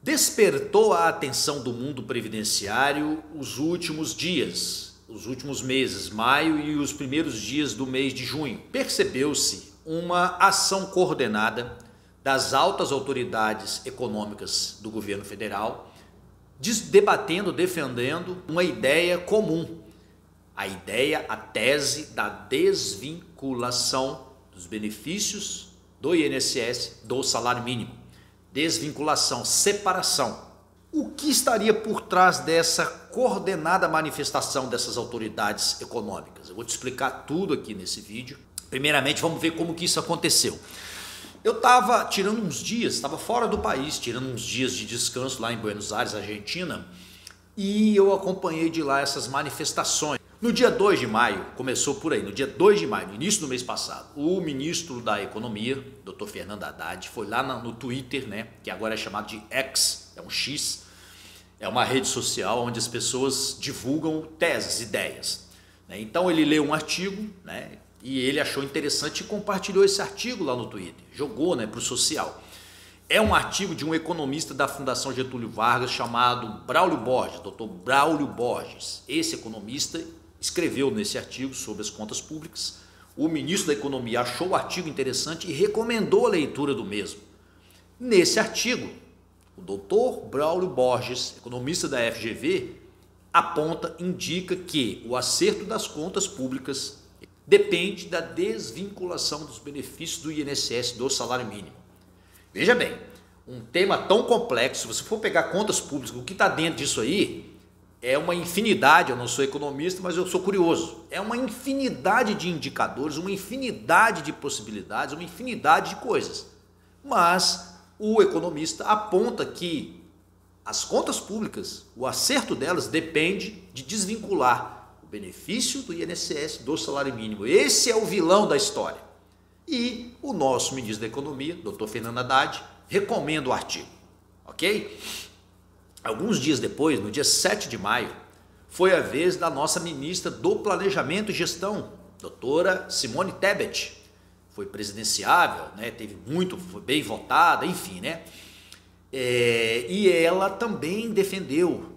Despertou a atenção do mundo previdenciário os últimos dias, os últimos meses, maio e os primeiros dias do mês de junho. Percebeu-se uma ação coordenada das altas autoridades econômicas do governo federal, debatendo, defendendo uma ideia comum, a tese da desvinculação dos benefícios do INSS do salário mínimo. Desvinculação, separação. O que estaria por trás dessa coordenada manifestação dessas autoridades econômicas? Eu vou te explicar tudo aqui nesse vídeo. Primeiramente, vamos ver como que isso aconteceu. Eu estava tirando uns dias, estava fora do país, tirando uns dias de descanso lá em Buenos Aires, Argentina, e eu acompanhei de lá essas manifestações. No dia 2 de maio, começou por aí, no dia 2 de maio, no início do mês passado, o ministro da Economia, Dr. Fernando Haddad, foi lá no Twitter, né, que agora é chamado de X, é um X, é uma rede social onde as pessoas divulgam teses, ideias. Então ele leu um artigo, né, e ele achou interessante e compartilhou esse artigo lá no Twitter, jogou, né, para o social. É um artigo de um economista da Fundação Getúlio Vargas chamado Braulio Borges, Dr. Braulio Borges. Esse economista escreveu nesse artigo sobre as contas públicas. O ministro da Economia achou o artigo interessante e recomendou a leitura do mesmo. Nesse artigo, o Dr. Braulio Borges, economista da FGV, indica que o acerto das contas públicas depende da desvinculação dos benefícios do INSS do salário mínimo. Veja bem, um tema tão complexo, se você for pegar contas públicas, o que está dentro disso aí é uma infinidade. Eu não sou economista, mas eu sou curioso. É uma infinidade de indicadores, uma infinidade de possibilidades, uma infinidade de coisas. Mas o economista aponta que as contas públicas, o acerto delas depende de desvincular o benefício do INSS do salário mínimo. Esse é o vilão da história. E o nosso ministro da Economia, Dr. Fernando Haddad, recomenda o artigo. Ok? Alguns dias depois, no dia 7 de maio, foi a vez da nossa ministra do Planejamento e Gestão, doutora Simone Tebet. Foi presidenciável, né? Foi bem votada, enfim, né? E ela também defendeu.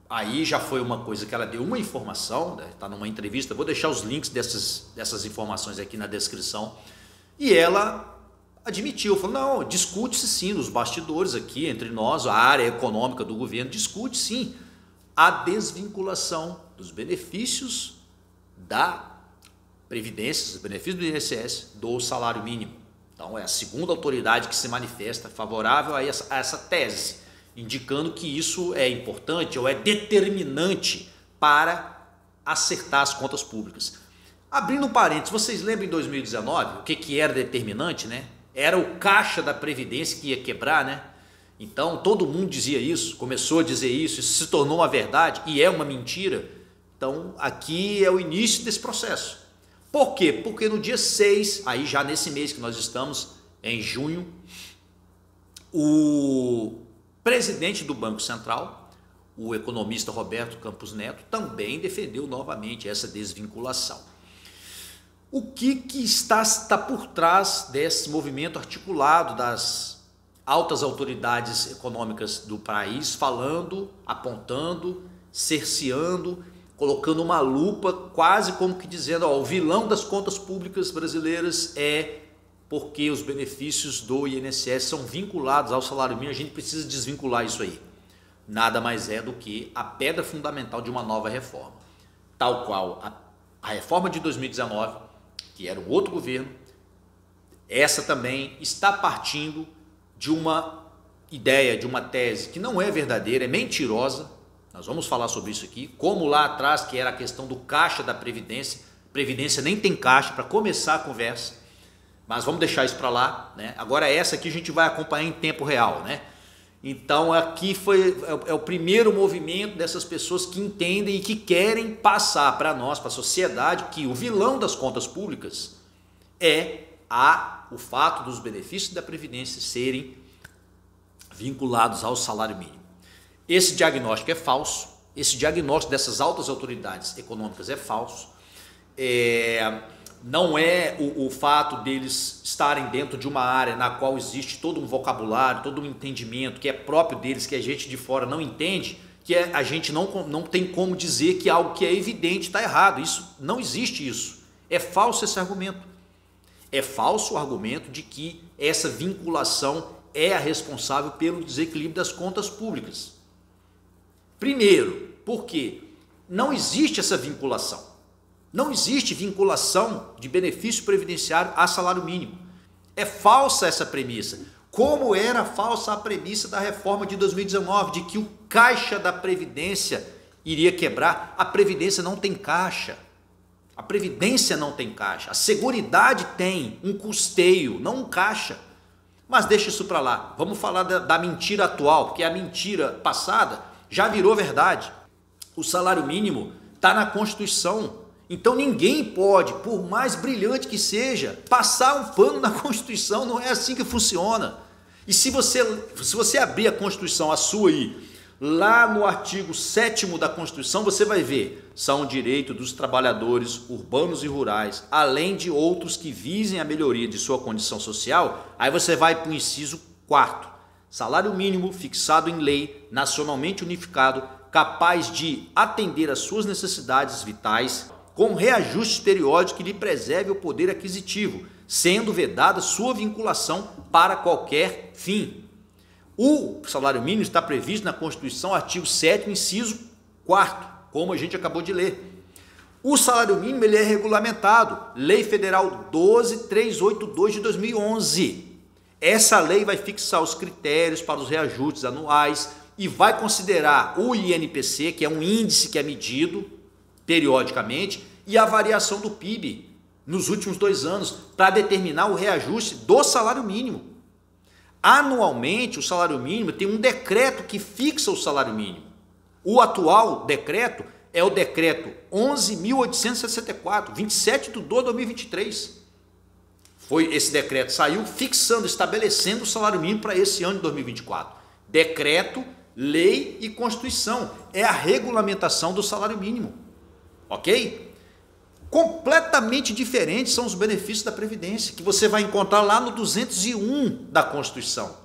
Aí já foi uma coisa que ela deu uma informação, está, né? Numa entrevista, vou deixar os links dessas informações aqui na descrição. E ela admitiu, falou, não, discute-se sim nos bastidores aqui entre nós, a área econômica do governo, discute sim a desvinculação dos benefícios da Previdência, dos benefícios do INSS do salário mínimo. Então é a segunda autoridade que se manifesta favorável a essa tese, indicando que isso é importante ou é determinante para acertar as contas públicas. Abrindo um parênteses, vocês lembram em 2019 o que era determinante, né? Era o caixa da Previdência que ia quebrar, né? Então todo mundo dizia isso, começou a dizer isso se tornou uma verdade e é uma mentira. Então aqui é o início desse processo. Por quê? Porque no dia 6, aí já nesse mês que nós estamos, em junho, o presidente do Banco Central, o economista Roberto Campos Neto, também defendeu novamente essa desvinculação. O que está por trás desse movimento articulado das altas autoridades econômicas do país, falando, apontando, cerceando, colocando uma lupa, quase como que dizendo, ó, o vilão das contas públicas brasileiras é porque os benefícios do INSS são vinculados ao salário mínimo, a gente precisa desvincular isso aí. Nada mais é do que a pedra fundamental de uma nova reforma, tal qual a reforma de 2019, que era um outro governo. Essa também está partindo de uma ideia, de uma tese que não é verdadeira, é mentirosa. Nós vamos falar sobre isso aqui, como lá atrás que era a questão do caixa da Previdência. Previdência nem tem caixa para começar a conversa, mas vamos deixar isso para lá, né? Agora essa aqui a gente vai acompanhar em tempo real, né? Então aqui é o primeiro movimento dessas pessoas que entendem e que querem passar para nós, para a sociedade, que o vilão das contas públicas é o fato dos benefícios da Previdência serem vinculados ao salário mínimo. Esse diagnóstico é falso, esse diagnóstico dessas altas autoridades econômicas é falso. não é o fato deles estarem dentro de uma área na qual existe todo um vocabulário, todo um entendimento que é próprio deles, que a gente de fora não entende, que a gente não tem como dizer que algo que é evidente está errado. Isso não existe isso. É falso esse argumento. É falso o argumento de que essa vinculação é a responsável pelo desequilíbrio das contas públicas. Primeiro, porque não existe essa vinculação. Não existe vinculação de benefício previdenciário a salário mínimo. É falsa essa premissa. Como era falsa a premissa da reforma de 2019, de que o caixa da Previdência iria quebrar. A Previdência não tem caixa. A Previdência não tem caixa. A Seguridade tem um custeio, não um caixa. Mas deixa isso para lá. Vamos falar da mentira atual, porque a mentira passada já virou verdade. O salário mínimo está na Constituição. Então ninguém pode, por mais brilhante que seja, passar um pano na Constituição. Não é assim que funciona. E se você abrir a Constituição, a sua aí, lá no artigo 7º da Constituição, você vai ver: são direito dos trabalhadores urbanos e rurais, além de outros que visem a melhoria de sua condição social. Aí você vai para o inciso 4º. Salário mínimo fixado em lei, nacionalmente unificado, capaz de atender às suas necessidades vitais, com reajustes periódicos que lhe preserve o poder aquisitivo, sendo vedada sua vinculação para qualquer fim. O salário mínimo está previsto na Constituição, artigo 7º, inciso 4º, como a gente acabou de ler. O salário mínimo ele é regulamentado, Lei Federal 12382 de 2011. Essa lei vai fixar os critérios para os reajustes anuais e vai considerar o INPC, que é um índice que é medido periodicamente, e a variação do PIB nos últimos 2 anos para determinar o reajuste do salário mínimo. Anualmente, o salário mínimo tem um decreto que fixa o salário mínimo. O atual decreto é o decreto 11.864, 27 de 2 de 2023. Esse decreto saiu fixando, estabelecendo o salário mínimo para esse ano de 2024. Decreto, lei e Constituição. É a regulamentação do salário mínimo. Ok? Completamente diferentes são os benefícios da Previdência, que você vai encontrar lá no 201 da Constituição.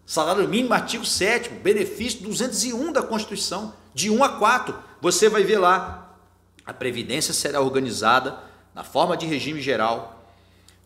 Salário mínimo, artigo 7º, benefício 201 da Constituição, de 1 a 4. Você vai ver lá: a Previdência será organizada na forma de regime geral,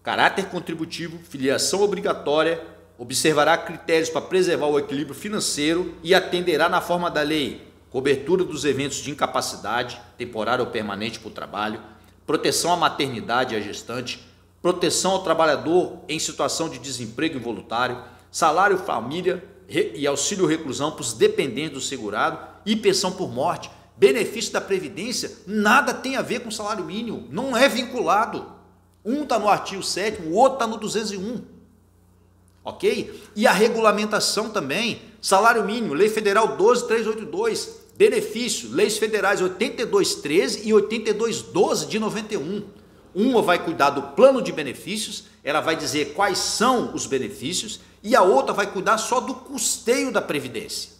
caráter contributivo, filiação obrigatória, observará critérios para preservar o equilíbrio financeiro e atenderá na forma da lei cobertura dos eventos de incapacidade, temporária ou permanente por trabalho, proteção à maternidade e à gestante, proteção ao trabalhador em situação de desemprego involuntário, salário família e auxílio reclusão para os dependentes do segurado e pensão por morte. Benefício da Previdência nada tem a ver com salário mínimo, não é vinculado. Um está no artigo 7º, o outro está no 201. Ok? E a regulamentação também: salário mínimo, Lei Federal 12.382, benefício, leis federais 82.13 e 82.12 de 91. Uma vai cuidar do plano de benefícios, ela vai dizer quais são os benefícios, e a outra vai cuidar só do custeio da Previdência.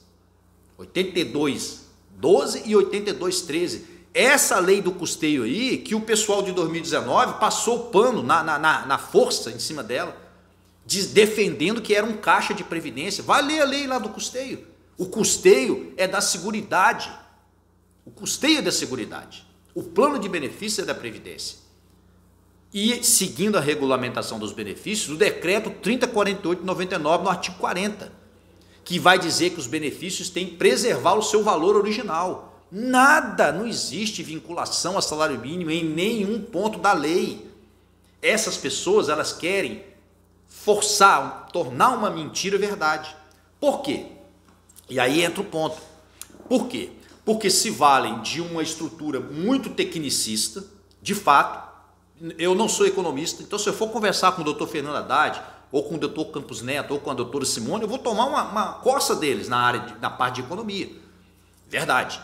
82.12 e 82.13. Essa lei do custeio aí, que o pessoal de 2019 passou o pano na força em cima dela, defendendo que era um caixa de previdência. Vai ler a lei lá do custeio. O custeio é da Seguridade. O custeio é da Seguridade. O plano de benefícios é da Previdência. E, seguindo a regulamentação dos benefícios, o decreto 3048 de 99, no artigo 40, que vai dizer que os benefícios têm que preservar o seu valor original. Nada, não existe vinculação a salário mínimo em nenhum ponto da lei. Essas pessoas, elas querem forçar, tornar uma mentira verdade. Por quê? E aí entra o ponto. Por quê? Porque se valem de uma estrutura muito tecnicista. De fato, eu não sou economista, então se eu for conversar com o doutor Fernando Haddad, ou com o doutor Campos Neto, ou com a doutora Simone, eu vou tomar uma coça deles na parte de economia. Verdade.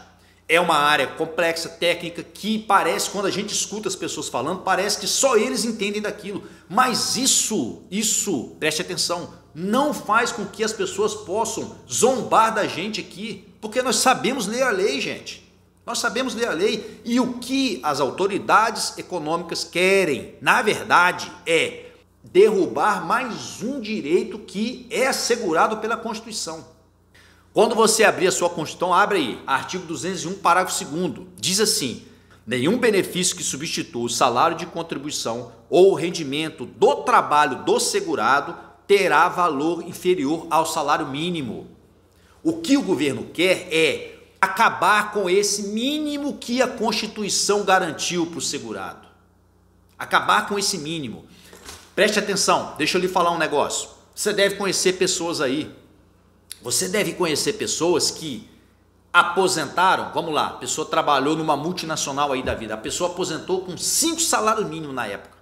É uma área complexa, técnica, que parece, quando a gente escuta as pessoas falando, parece que só eles entendem daquilo. Mas isso, preste atenção, não faz com que as pessoas possam zombar da gente aqui, porque nós sabemos ler a lei, gente. Nós sabemos ler a lei e o que as autoridades econômicas querem, na verdade, é derrubar mais um direito que é assegurado pela Constituição. Quando você abrir a sua Constituição, abre aí, artigo 201, parágrafo 2º, diz assim: nenhum benefício que substitua o salário de contribuição ou o rendimento do trabalho do segurado terá valor inferior ao salário mínimo. O que o governo quer é acabar com esse mínimo que a Constituição garantiu para o segurado. Acabar com esse mínimo. Preste atenção, deixa eu lhe falar um negócio. Você deve conhecer pessoas aí. Você deve conhecer pessoas que aposentaram, vamos lá, a pessoa trabalhou numa multinacional aí da vida, a pessoa aposentou com 5 salários mínimos na época.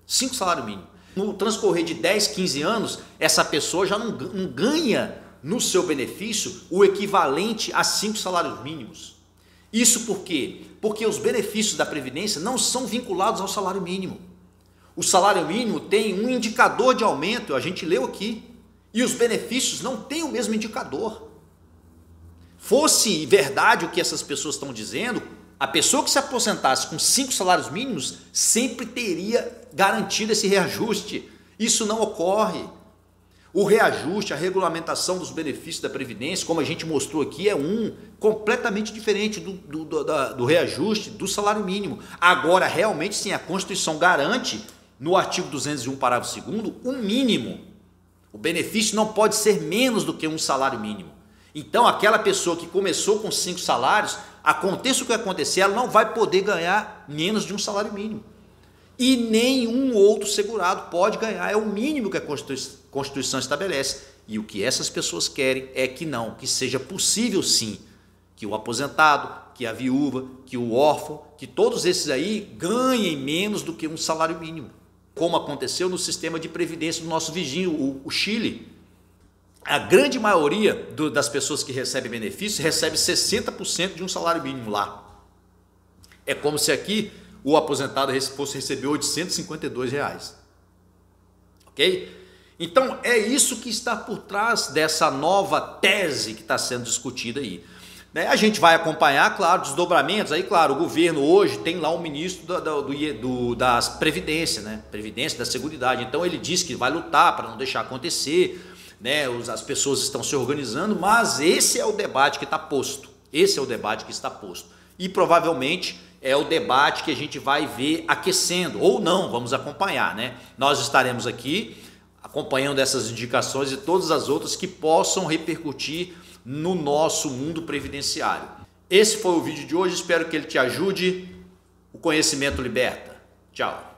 5 salários mínimos. No transcorrer de 10, 15 anos, essa pessoa já não ganha no seu benefício o equivalente a 5 salários mínimos. Isso por quê? Porque os benefícios da Previdência não são vinculados ao salário mínimo. O salário mínimo tem um indicador de aumento, a gente leu aqui, e os benefícios não têm o mesmo indicador. Fosse verdade o que essas pessoas estão dizendo, a pessoa que se aposentasse com 5 salários mínimos sempre teria garantido esse reajuste. Isso não ocorre. O reajuste, a regulamentação dos benefícios da Previdência, como a gente mostrou aqui, é completamente diferente do reajuste do salário mínimo. Agora, realmente sim, a Constituição garante, no artigo 201, parágrafo 2º, um mínimo. O benefício não pode ser menos do que um salário mínimo. Então, aquela pessoa que começou com 5 salários, aconteça o que acontecer, ela não vai poder ganhar menos de um salário mínimo. E nenhum outro segurado pode ganhar, é o mínimo que a Constituição estabelece. E o que essas pessoas querem é que não, que seja possível sim, que o aposentado, que a viúva, que o órfão, que todos esses aí ganhem menos do que um salário mínimo. Como aconteceu no sistema de previdência do nosso vizinho, o Chile. A grande maioria das pessoas que recebem benefícios recebe 60% de um salário mínimo lá. É como se aqui o aposentado fosse receber R$852. Ok? Então é isso que está por trás dessa nova tese que está sendo discutida aí. A gente vai acompanhar, claro, desdobramentos. Aí, claro, o governo hoje tem lá um ministro das Previdência, né? Previdência da Seguridade. Então ele diz que vai lutar para não deixar acontecer, né? As pessoas estão se organizando, mas esse é o debate que está posto. Esse é o debate que está posto. E provavelmente é o debate que a gente vai ver aquecendo, ou não, vamos acompanhar, né? Nós estaremos aqui acompanhando essas indicações e todas as outras que possam repercutir no nosso mundo previdenciário. Esse foi o vídeo de hoje, espero que ele te ajude. O conhecimento liberta. Tchau.